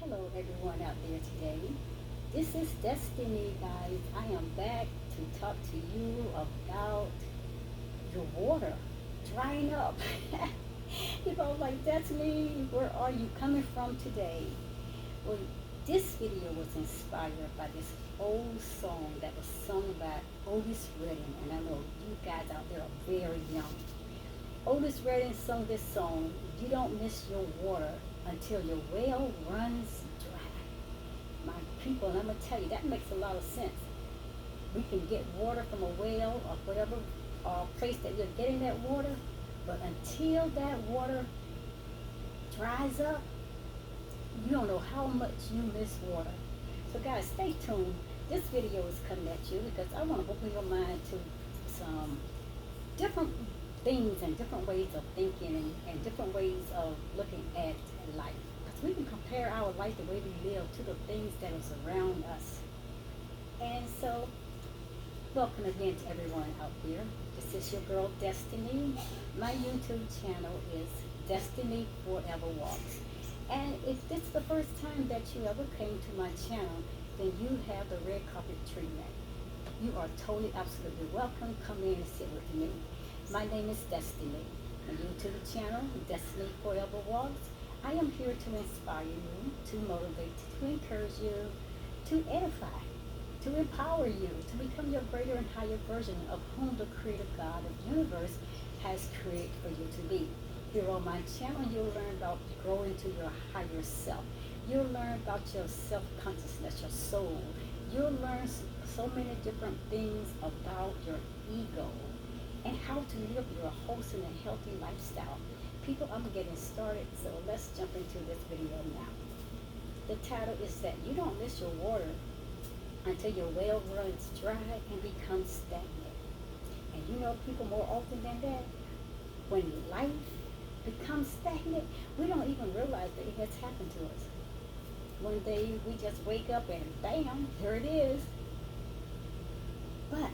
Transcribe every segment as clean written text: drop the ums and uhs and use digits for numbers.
Hello everyone out there today. This is Destiny, guys. I am back to talk to you about your water drying up. Like Destiny, where are you coming from today? Well, this video was inspired by this old song that was sung by Otis Redding, and I know you guys out there are very young. Otis Redding sung this song, "You don't miss your water until your well runs dry." My people, and I'm going to tell you, that makes a lot of sense. We can get water from a well or whatever place that you're getting that water, but until that water dries up, you don't know how much you miss water. So guys, stay tuned. This video is coming at you because I want to open your mind to some different things and different ways of thinking and different ways of looking at life. Because we can compare our life, the way we live, to the things that is around us. And so, welcome again to everyone out there. This is your girl Destiny. My YouTube channel is Destiny Forever Walks. And if this is the first time that you ever came to my channel, then you have the red carpet treatment. You are totally, absolutely welcome. Come in and sit with me. My name is Destiny. My YouTube channel, Destiny Forever Walks. I am here to inspire you, to motivate, to encourage you, to edify, to empower you, to become your greater and higher version of whom the creative God of the universe has created for you to be. Here on my channel, you'll learn about growing to your higher self. You'll learn about your self-consciousness, your soul. You'll learn so many different things about your ego and how to live your wholesome and healthy lifestyle. People, I'm getting started, so let's jump into this video now. The title is that you don't miss your water until your well runs dry and becomes stagnant. And you know, people, more often than that, when life becomes stagnant, we don't even realize that it has happened to us. One day we just wake up and bam, there it is. But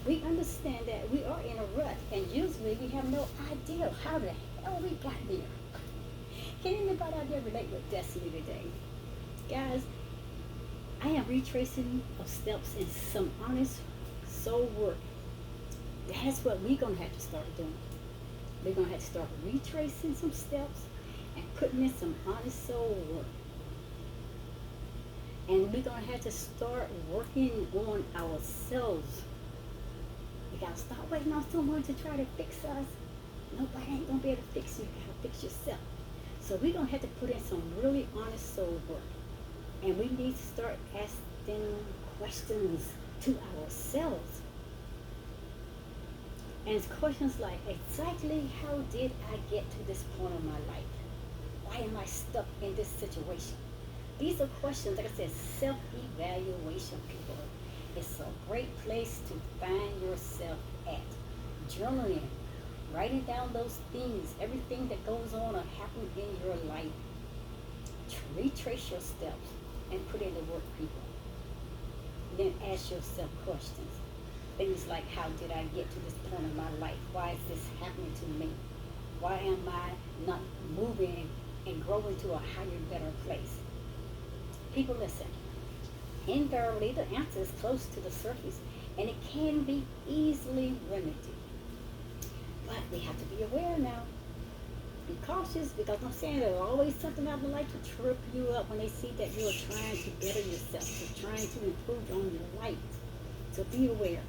we understand that we are in a rut, and usually we have no idea how the hell we got there. Can anybody out there relate with Destiny today? Guys, I am retracing of steps in some honest soul work. That's what we're going to have to start doing. We're going to have to start retracing some steps and putting in some honest soul work. And we're going to have to start working on ourselves. You got to stop waiting on someone to try to fix us. Nobody ain't going to be able to fix you. You got to fix yourself. So we're going to have to put in some really honest soul work. And we need to start asking questions to ourselves. And it's questions like, exactly how did I get to this point in my life? Why am I stuck in this situation? These are questions, like I said, self-evaluation, people. It's a great place to find yourself at. Journaling, writing down those things, everything that goes on or happens in your life. Retrace your steps and put in the work, people. Then ask yourself questions. Things like, how did I get to this point in my life? Why is this happening to me? Why am I not moving and growing to a higher, better place? People, listen. Invariably, the answer is close to the surface, and it can be easily remedied. But we have to be aware now. Be cautious, because I'm saying there's always something out in life to trip you up when they see that you are trying to better yourself, you're trying to improve on your life. So be aware.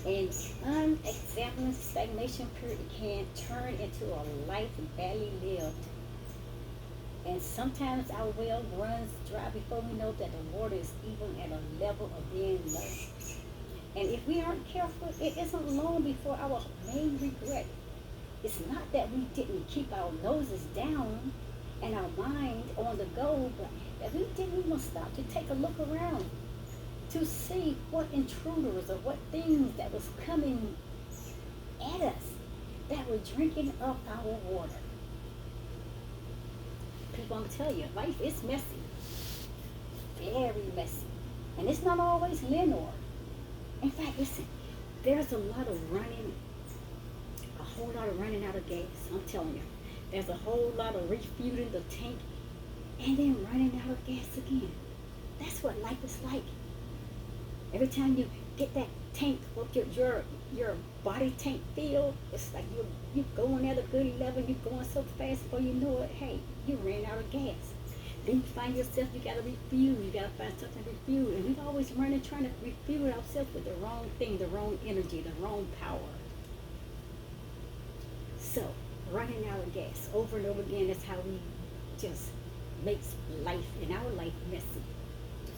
And unexamined stagnation period can turn into a life badly lived. And sometimes our well runs dry before we know that the water is even at a level of being low. And if we aren't careful, it isn't long before our main regret. It's not that we didn't keep our noses down and our mind on the go, but that we didn't even stop to take a look around to see what intruders or what things that was coming at us that were drinking up our water. People, I'm telling you, life is messy. Very messy. And it's not always linear. In fact, listen, there's a lot of running, a whole lot of running out of gas. I'm telling you. There's a whole lot of refueling the tank and then running out of gas again. That's what life is like. Every time you get that tank of your body tank filled, it's like you're going at a good level, you're going so fast before you know it, hey, you ran out of gas. Then you find yourself, you gotta refuel, you gotta find something to refuel. And we're always running trying to refuel ourselves with the wrong thing, the wrong energy, the wrong power. So running out of gas over and over again is how we just makes life in our life messy.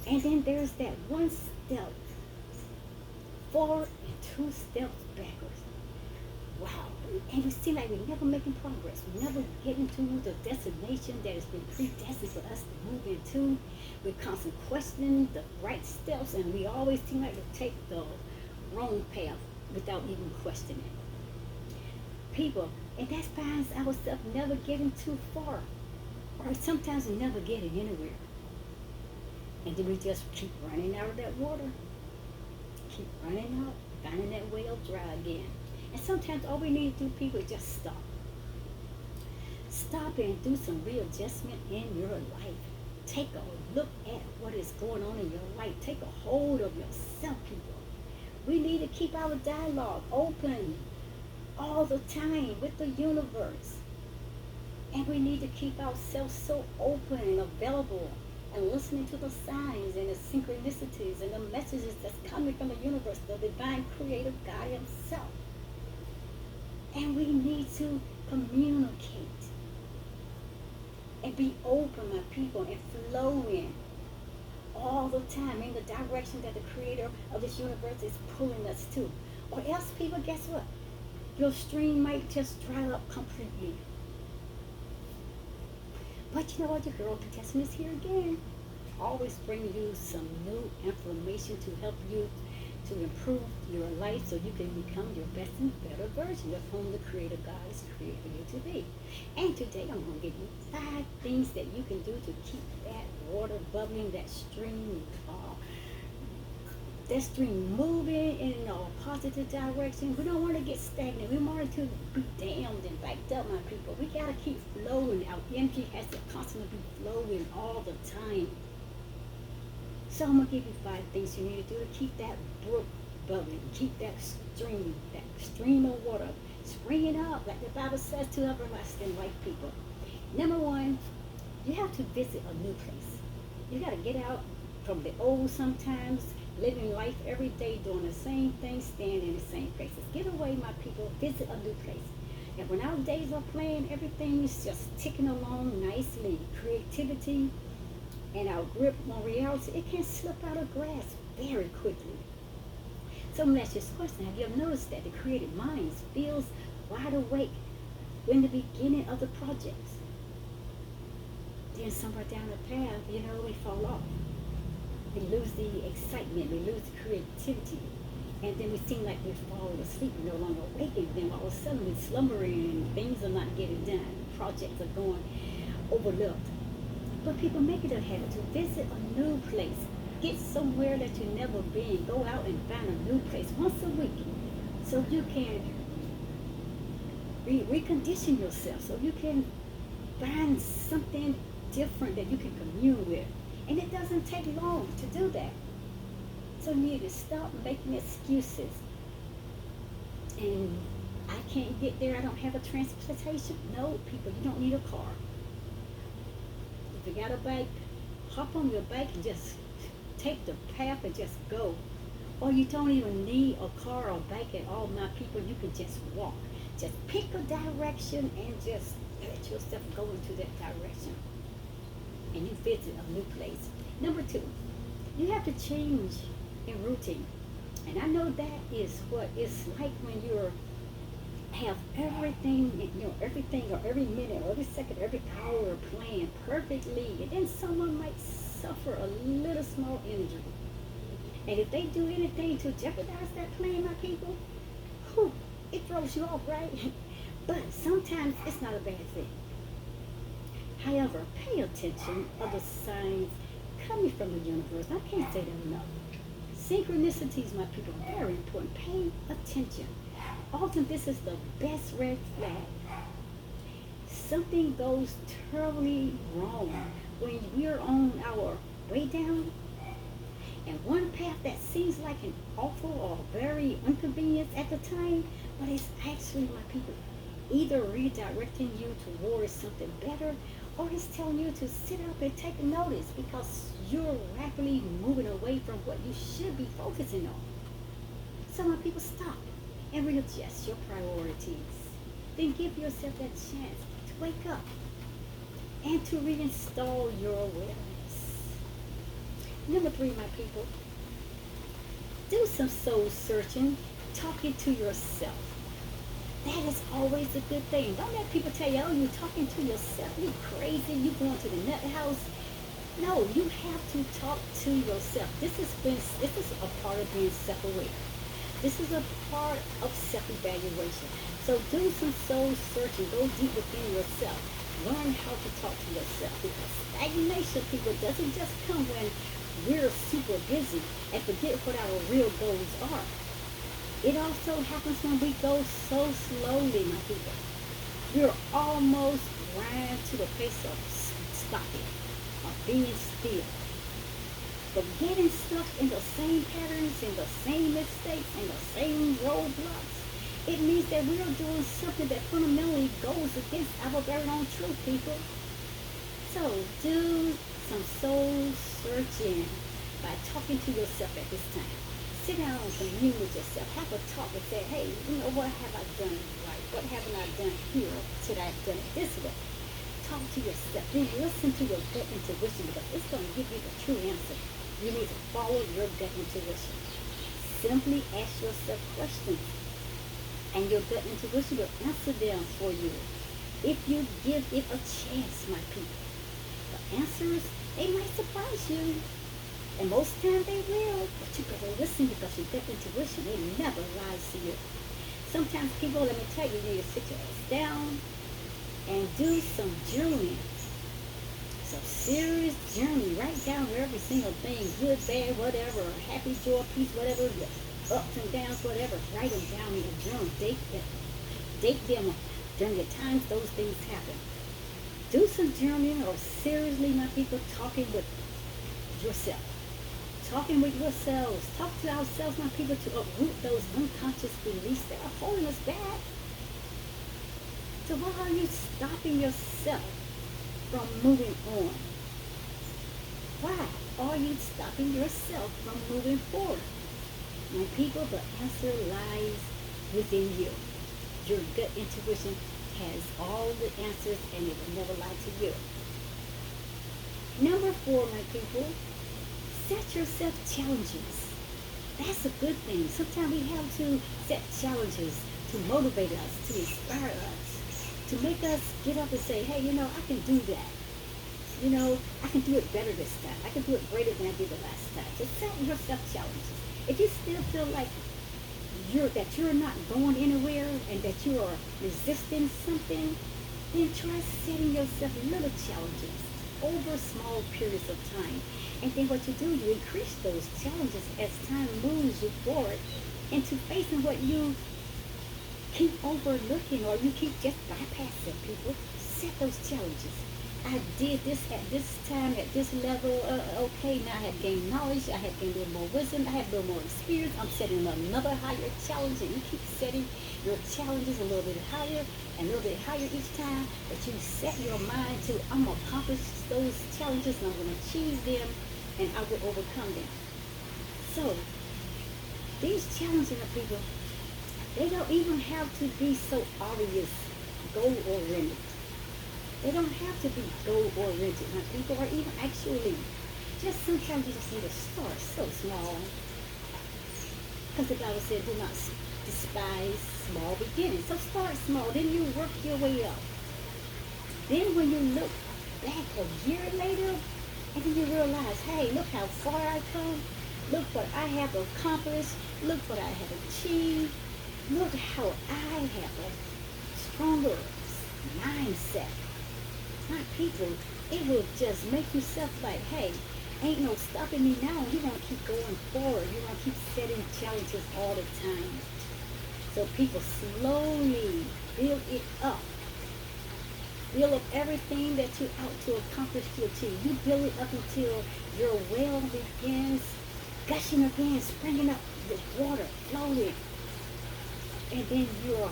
And then there's that one step forward and two steps backwards. Wow. And we seem like we're never making progress. We're never getting to the destination that has been predestined for us to move into. We're constantly questioning the right steps, and we always seem like to take the wrong path without even questioning. People, and that finds ourselves never getting too far, or sometimes never getting anywhere. And then we just keep running out of that water. Keep running out, finding that well dry again. And sometimes all we need to do, people, is just stop. Stop and do some readjustment in your life. Take a look at what is going on in your life. Take a hold of yourself, people. We need to keep our dialogue open all the time with the universe. And we need to keep ourselves so open and available and listening to the signs and the synchronicities and the messages that's coming from the universe, the divine creative God himself. And we need to communicate and be open, my people, and flow in all the time in the direction that the creator of this universe is pulling us to. Or else, people, guess what? Your stream might just dry up completely. But you know what? Your girl Contestant is here again. Always bring you some new information to help you to improve your life so you can become your best and better version of whom the Creator God has created you to be. And today I'm going to give you 5 things that you can do to keep that water bubbling, that stream moving in a positive direction. We don't want to get stagnant. We want it to be dammed and backed up, my people. We got to keep flowing. Our energy has to constantly be flowing all the time. So I'm going to give you 5 things you need to do to keep that brook bubbling, keep that stream of water springing up, like the Bible says, to everlasting life, people. Number 1, you have to visit a new place. You got to get out from the old sometimes, living life every day, doing the same thing, staying in the same places. Get away, my people, visit a new place. And when our days are playing, everything is just ticking along nicely. Creativity and our grip on reality, it can slip out of grasp very quickly. So let me ask you this question. Have you ever noticed that the creative mind feels wide awake in the beginning of the projects? Then somewhere down the path, we fall off. We lose the excitement, we lose the creativity, and then we seem like we're falling asleep, we're no longer awake, and then all of a sudden we're slumbering and things are not getting done. Projects are going overlooked. But people, make it a habit to visit a new place. Get somewhere that you've never been. Go out and find a new place once a week so you can recondition yourself, so you can find something different that you can commune with. And it doesn't take long to do that. So you need to stop making excuses. And I can't get there, I don't have a transportation. No, people, you don't need a car. If you got a bike, hop on your bike and just take the path and just go. Or you don't even need a car or bike at all, my people. You can just walk. Just pick a direction and just let yourself go into that direction. And you visit a new place. Number 2, you have to change in routine. And I know that is what it's like when you have everything, everything or every minute or every second, every hour planned perfectly. And then someone might suffer a little small injury. And if they do anything to jeopardize that plan, my people, it throws you off, right? But sometimes it's not a bad thing. However, pay attention of the signs coming from the universe. I can't say that enough. Synchronicities, my people, are very important. Pay attention. Often this is the best red flag. Something goes terribly wrong when we're on our way down, and one path that seems like an awful or very inconvenient at the time, but it's actually, my people, either redirecting you towards something better, or it's telling you to sit up and take notice because you're rapidly moving away from what you should be focusing on. So when people stop and readjust your priorities, then give yourself that chance to wake up and to reinstall your awareness. Number three, my people, do some soul searching, talking to yourself. That is always a good thing. Don't let people tell you, oh, you're talking to yourself, you crazy, you going to the nut house. No, you have to talk to yourself. This is a part of being self-aware. This is a part of self-evaluation. So do some soul searching. Go deep within yourself. Learn how to talk to yourself. Because stagnation, people, doesn't just come when we're super busy and forget what our real goals are. It also happens when we go so slowly, my people. We're almost grind to the place of stopping, of being still. But getting stuck in the same patterns, in the same mistakes, in the same roadblocks, it means that we are doing something that fundamentally goes against our very own truth, people. So do some soul searching by talking to yourself at this time. Sit down and commune with yourself. Have a talk and say, hey, you know, what have I done right? What haven't I done here? Should I have done it this way? Talk to yourself. Then listen to your gut intuition because it's going to give you the true answer. You need to follow your gut intuition. Simply ask yourself questions, and your gut intuition will answer them for you. If you give it a chance, my people, the answers, they might surprise you. And most times they will, but you better listen because your gut intuition, it never lies to you. Sometimes people, let me tell you, you need to sit your ass down and do some journaling. Some serious journey. Write down every single thing, good, bad, whatever, happy, joy, peace, whatever, ups and downs, whatever. Write them down in your journal. Date them. Date them during the times those things happen. Do some journaling, or seriously, my people, talking with yourself. Talking with yourselves. Talk to ourselves, my people, to uproot those unconscious beliefs that are holding us back. So why are you stopping yourself from moving on? Why are you stopping yourself from moving forward? My people, the answer lies within you. Your gut intuition has all the answers and it will never lie to you. Number 4, my people, set yourself challenges. That's a good thing. Sometimes we have to set challenges to motivate us, to inspire us, to make us get up and say, hey, you know, I can do that. You know, I can do it better this time. I can do it greater than I did the last time. So set yourself challenges. If you still feel like you're not going anywhere and that you are resisting something, then try setting yourself little challenges over small periods of time. And then what you do, you increase those challenges as time moves you forward into facing what you keep overlooking or you keep just bypassing, people. Set those challenges. I did this at this time, at this level, okay, now I have gained knowledge, I have gained a little more wisdom, I have a little more experience, I'm setting another higher challenge, and you keep setting your challenges a little bit higher and a little bit higher each time, but you set your mind to, I'm going to accomplish those challenges and I'm going to achieve them and I will overcome them. So, these challenges, people, they don't even have to be so obvious, goal-oriented. They don't have to be goal-oriented, my people, or even actually, just sometimes you just need to start so small. Because the Bible said, do not despise small beginnings. So start small, then you work your way up. Then when you look back a year later, and then you realize, hey, look how far I've come. Look what I have accomplished. Look what I have achieved. Look how I have a stronger mindset. My people, it will just make yourself like, hey, ain't no stopping me now. You want to keep going forward. You want to keep setting challenges all the time. So people slowly build it up. build up everything that you're out to accomplish to achieve. You build it up until your well begins gushing again, springing up the water, flowing. And then you're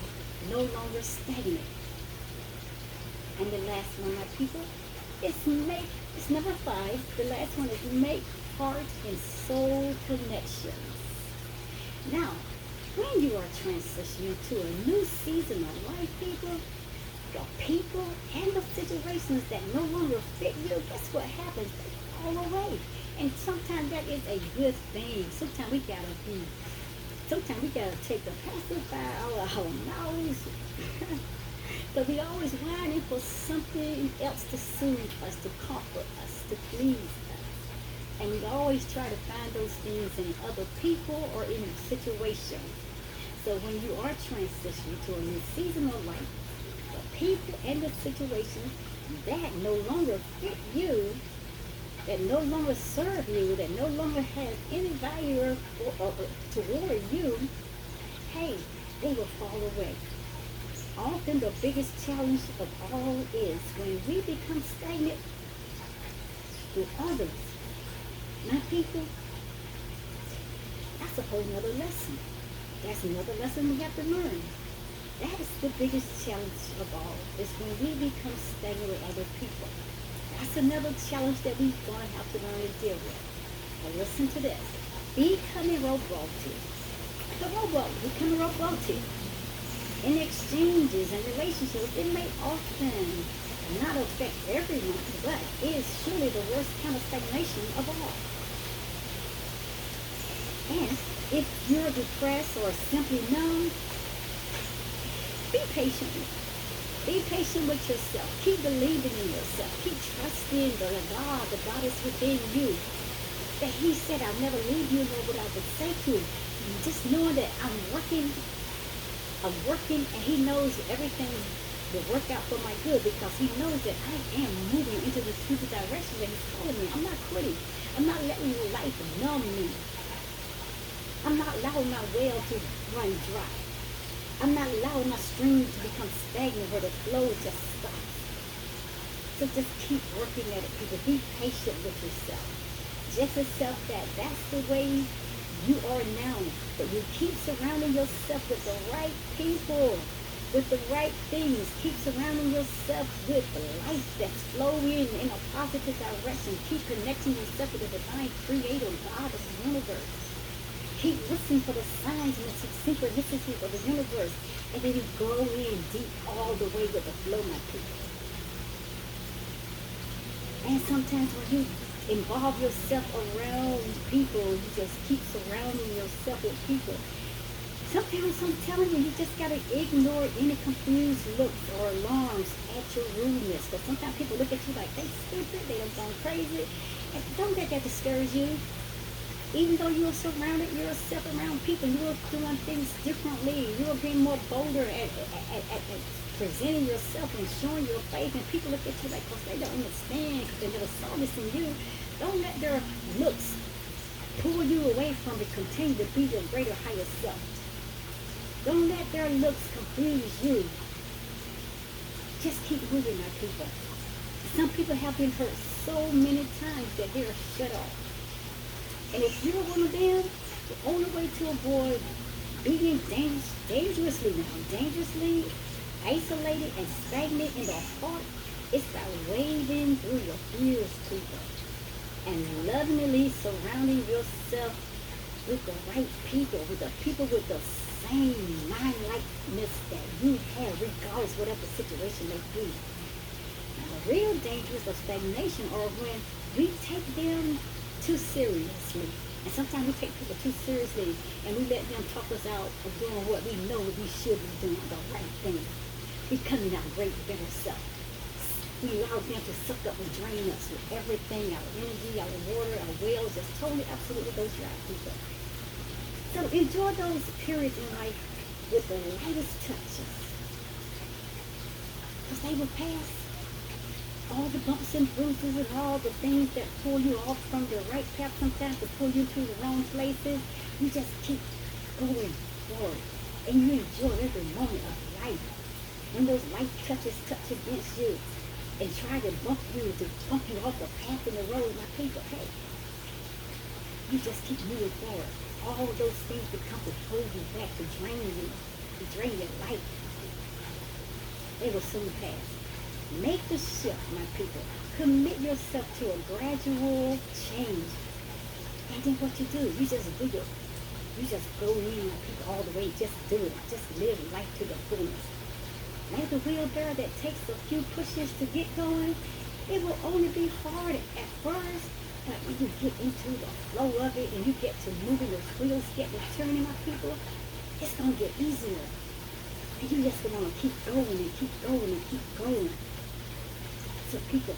no longer stagnant. And the last one, my people, it's number 5. The last one is make heart and soul connections. Now, when you are transitioning to a new season of life, people and the situations that no longer fit you, guess what happens? They fall away. And sometimes that is a good thing. Sometimes we gotta take the pacifier out of our mouths. But we always whining for something else to soothe us, to comfort us, to please us. And we always try to find those things in other people or in situations. So when you are transitioning to a new season of life, the people and the situations that no longer fit you, that no longer serve you, that no longer has any value toward you, hey, they will fall away. Often the biggest challenge of all is when we become stagnant with others. My people, that's a whole nother lesson. That's another lesson we have to learn. That is the biggest challenge of all, is when we become stagnant with other people. That's another challenge that we're going to have to learn to deal with. Now listen to this. Becoming robotic. Becoming robotic. In exchanges and relationships, it may often not affect everyone, but is surely the worst kind of stagnation of all. And if you're depressed or simply numb, be patient. Be patient with yourself. Keep believing in yourself. Keep trusting the God is within you. That He said, I'll never leave you nor will I forsake you. Just knowing that I'm working, and He knows everything will work out for my good, because He knows that I am moving into the future direction that He's calling me. I'm not quitting. I'm not letting life numb me. I'm not allowing my well to run dry. I'm not allowing my stream to become stagnant where the flow just stops. So just keep working at it, people. Be patient with yourself. Just accept that that's the way you are now. But you keep surrounding yourself with the right people, with the right things. Keep surrounding yourself with the life that's flowing in a positive direction. Keep connecting yourself with the divine creator, God of the universe. Keep listening for the signs and the synchronicities of the universe. And then you go in deep all the way with the flow, my people. And sometimes when you involve yourself around people, you just keep surrounding yourself with people. Sometimes I'm telling you, you just got to ignore any confused looks or alarms at your rudeness. Because sometimes people look at you like they stupid, they done gone crazy. And don't let that discourage you. Even though you are surrounded yourself around people, you are doing things differently. You are being more bolder at presenting yourself and showing your faith. And people look at you like, because they don't understand, because they never saw this in you. Don't let their looks pull you away from it. Continue to be your greater, higher self. Don't let their looks confuse you. Just keep moving, my people. Some people have been hurt so many times that they are shut off. And if you're one of them, the only way to avoid being dangerously isolated and stagnant in the heart is by wading through your fears, people, and lovingly surrounding yourself with the right people, with the people with the same mind-likeness that you have, regardless whatever the situation may be. Now, the real dangers of stagnation are when we take them too seriously. And sometimes we take people too seriously and we let them talk us out of doing what we know we should be doing, the right thing. Becoming our great, better self. We allow them to suck up and drain us with everything, our energy, our water, our wells, just totally, absolutely go dry, people. So enjoy those periods in life with the lightest touches. Because they will pass. All the bumps and bruises and all the things that pull you off from your right path sometimes to pull you to the wrong places, you just keep going forward. And you enjoy every moment of life. when those light touches touch against you and try to bump you off the path in the road, my people, hey, you just keep moving forward. All those things that come to hold you back, to drain your life, they will soon pass. Make the shift, my people. Commit yourself to a gradual change. And then what you do, you just do it. You just go in, my people, all the way. Just do it. Just live life to the fullness. Like the wheelbarrow that takes a few pushes to get going, it will only be hard at first. But when you get into the flow of it and you get to moving, those wheels get to turning, my people, it's going to get easier. And you just going to keep going and keep going and keep going. So people,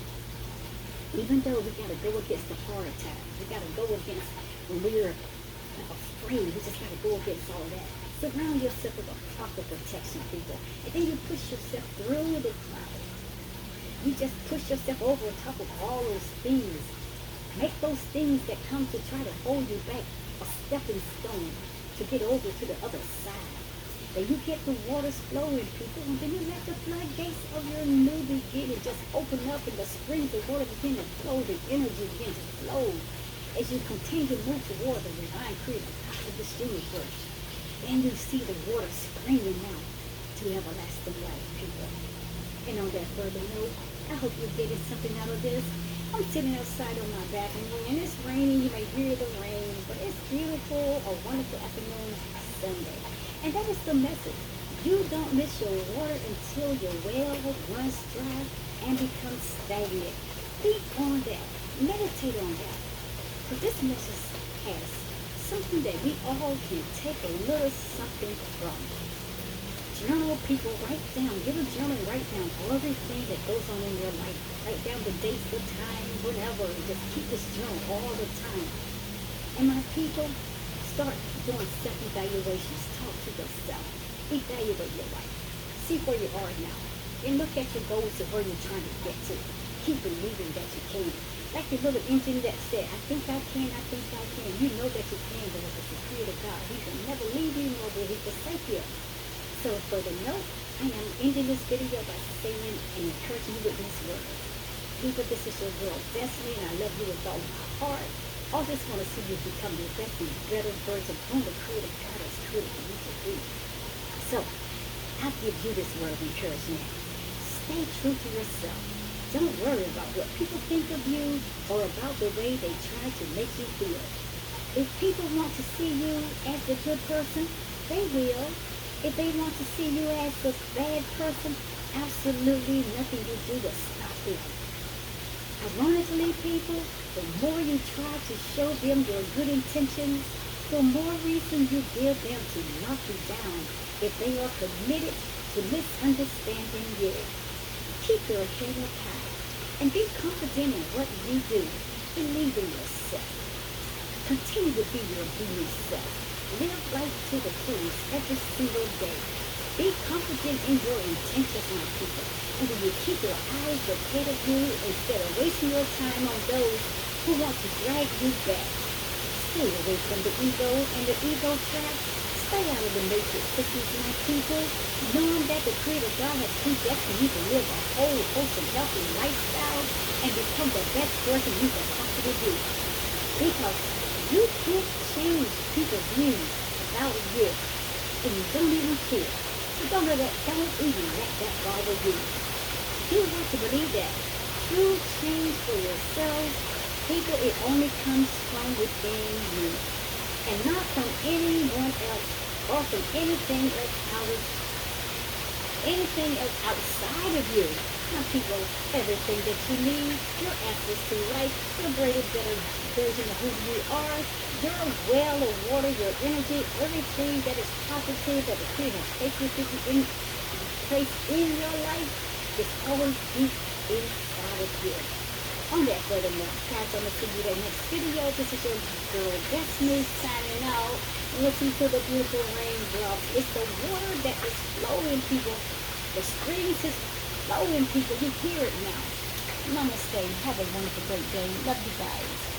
even though we got to go against the hard times, we got to go against when we're afraid, we just got to go against all that. Surround yourself with a proper protection, people. And then you push yourself through the clouds. You just push yourself over on top of all those things. Make those things that come to try to hold you back a stepping stone to get over to the other side. And you get the waters flowing, people, and then you let the floodgates of your new beginning just open up and the springs of water begin to flow, the energy begins to flow as you continue to move toward the divine creator of this universe. Then you see the water springing out to everlasting life, people. And on that further note, I hope you're getting something out of this. I'm sitting outside on my balcony and it's raining. You may hear the rain, but it's beautiful, a wonderful afternoon Sunday. And that is the message. You don't miss your water until your well runs dry and becomes stagnant. Think on that. Meditate on that. So this message has something that we all can take a little something from. Journal, people, write down. Get a journal and write down everything that goes on in your life. Write down the dates, the time, whatever. Just keep this journal all the time. And my people, start doing self-evaluations. Talk to yourself. Evaluate your life. See where you are now. And look at your goals and where you're trying to get to. Keep believing that you can. Like the little engine that said, I think I can, I think I can. You know that you can, but it's the Creator God. He can never leave you, nor will He forsake you. So for the note, I am ending this video by saying and encouraging you with these words. People, this is your girl, Destiny, and I love you with all my heart. I just want to see you become the best and better version of the Creator God has created you to be. So, I give you this word of encouragement. Stay true to yourself. Don't worry about what people think of you or about the way they try to make you feel. If people want to see you as the good person, they will. If they want to see you as the bad person, absolutely nothing you do will stop them. Ironically, people, the more you try to show them your good intentions, the more reason you give them to knock you down if they are committed to misunderstanding you. Keep your head up high and be confident in what you do. Believe in yourself. Continue to be your obedient self. Live life to the fullest every single day. Be confident in your intentions, my people. And when you keep your eyes ahead of you instead of wasting your time on those who want to drag you back. Stay away from the ego and the ego trap. Stay out of the matrix cookies, my people, knowing that the Creator God has predestined you to live a whole, wholesome, healthy lifestyle and become the best person you can possibly be. Because you can't change people's views about you, and you don't even care. So don't even let that bother you. You have to believe that true change for yourselves, people, it only comes from within you, and not from anyone else or from anything else outside of you. Now, people, everything that you need, your access to life, your greater, better version of who you are, your well of water, your energy, everything that is positive that the Creator has placed in your life is always deep inside of you. On that further note, guys, I'm going to see you in the next video. This is your girl, Destiny, signing out. Listen to the beautiful raindrops. It's the water that is flowing, people. The springs is flowing, people. You hear it now. Namaste. Have a wonderful, great day. Love you guys.